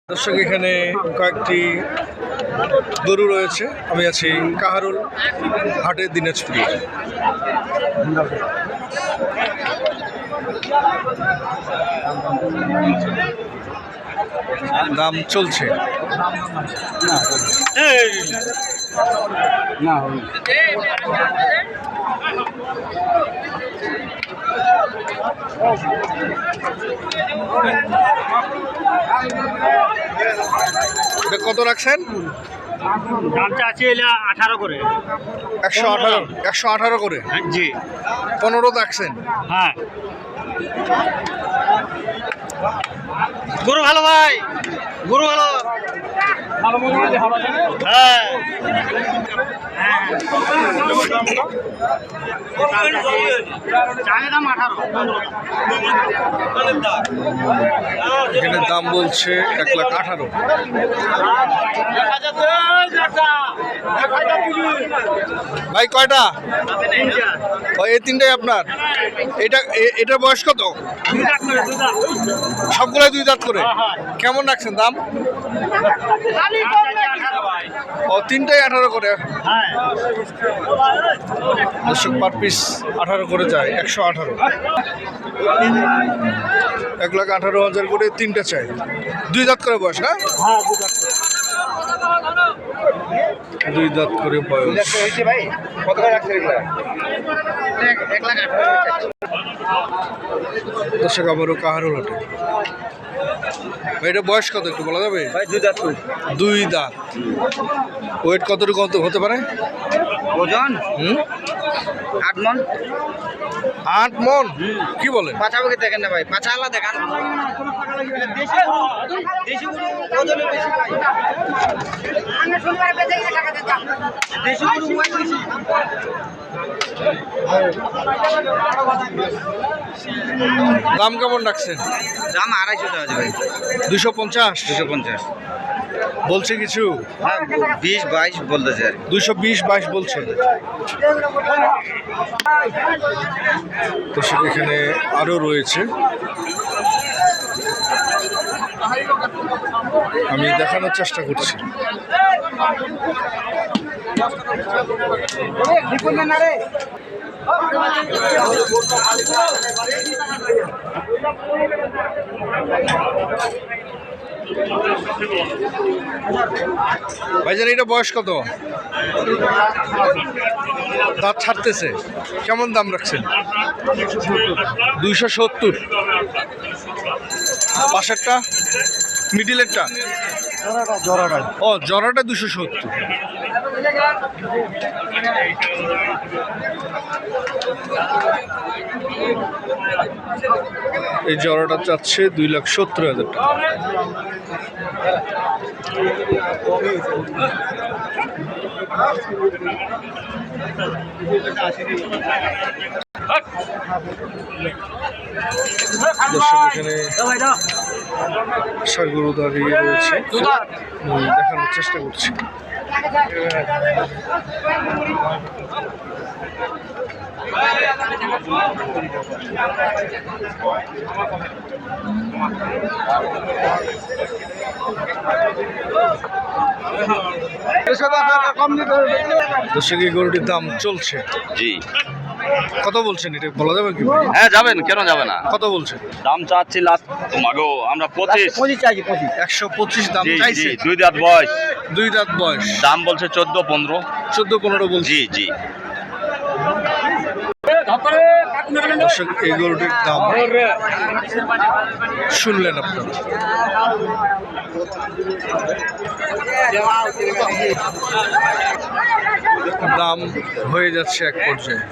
দর্শক, এখানে কয়েকটি গরু রয়েছে। আমি আছি কাহারুল হাটে, দিনাজপুরে। দাম চলছে না। কত রাখছেন? দামটা আছে 18 করে। 118 করে? জি। 15 রাখছেন? হ্যাঁ। গরু ভালো ভাই, গরু ভালো। হ্যাঁ, দাম 18। এখানে দাম বলছে 1,18,000। ভাই কয়টা? এই তিনটাই আপনার? এটার বয়স কত? সবগুলাই 2 দাঁত করে? কেমন রাখছেন দাম? ও, তিনটাই 18 করে। দর্শক, পার পিস 18 করে যায়, 118। 1,18,000 করে তিনটা চাই। 2 দাঁত করে বয়স না? 2 দাঁত করে বয়স। দর্শক, আবারও কাহারুল হাটে। ভাই, এটা বয়স কত একটু বলা যাবে? 2 দাঁত। ওয়েট কতটুকু হতে পারে? ওজন 8 মণ। 8 মণ? কি বলেন? পাঁচা বকে দেখেন না ভাই, পাঁচা আলা দেখান। দাম কেমন রাখছেন? দাম 250 টাকা ভাই। 250? 250 বলছে কিছু? হ্যাঁ, 20-22 বলতেছে আর 220-22 বলছে। তো এখানে আরও রয়েছে, আমি দেখানোর চেষ্টা করছি। ভাইজান, এটা বয়স কত? দাঁত ছাড়তেছে। কেমন দাম রাখছেন? 270। পাশেরটা, মিডিলেরটা? ও, জরাটা 270। এই জরাটা চাচ্ছে 2,70,000 টাকা। দর্শক, এখানে সারগরু দাঁড়িয়ে রয়েছে, দেখানোর চেষ্টা করছি। দর্শক, এই গরুটির দাম চলছে। জি। কত বলছেন? এটা বলা যাবে কি? হ্যাঁ, যাবেন, কেন যাবে না? কত বলছেন? দাম চাচ্ছি লাস্ট মাগো আমরা 25 চাইছি। 125 দাম জি চাইছে। জি, 2 দাঁত বয়স। 2 দাঁত বয়স। দাম বলছে 14-15। 14-15 বলছে। জি জি। দর্শক, এই গরুটির দাম শুনলেন আপনারা। দাম হয়ে যাচ্ছে এক পর্যায়ে।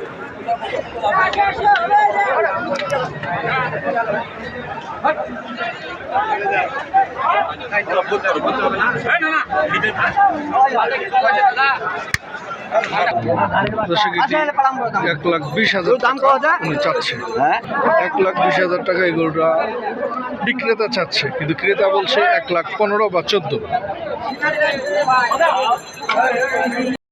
দর্শক, 1,20,000 উনি চাচ্ছে। 1,20,000 টাকা এই গরুটা বিক্রেতা চাচ্ছে, কিন্তু ক্রেতা বলছে 1,15,000 বা 14।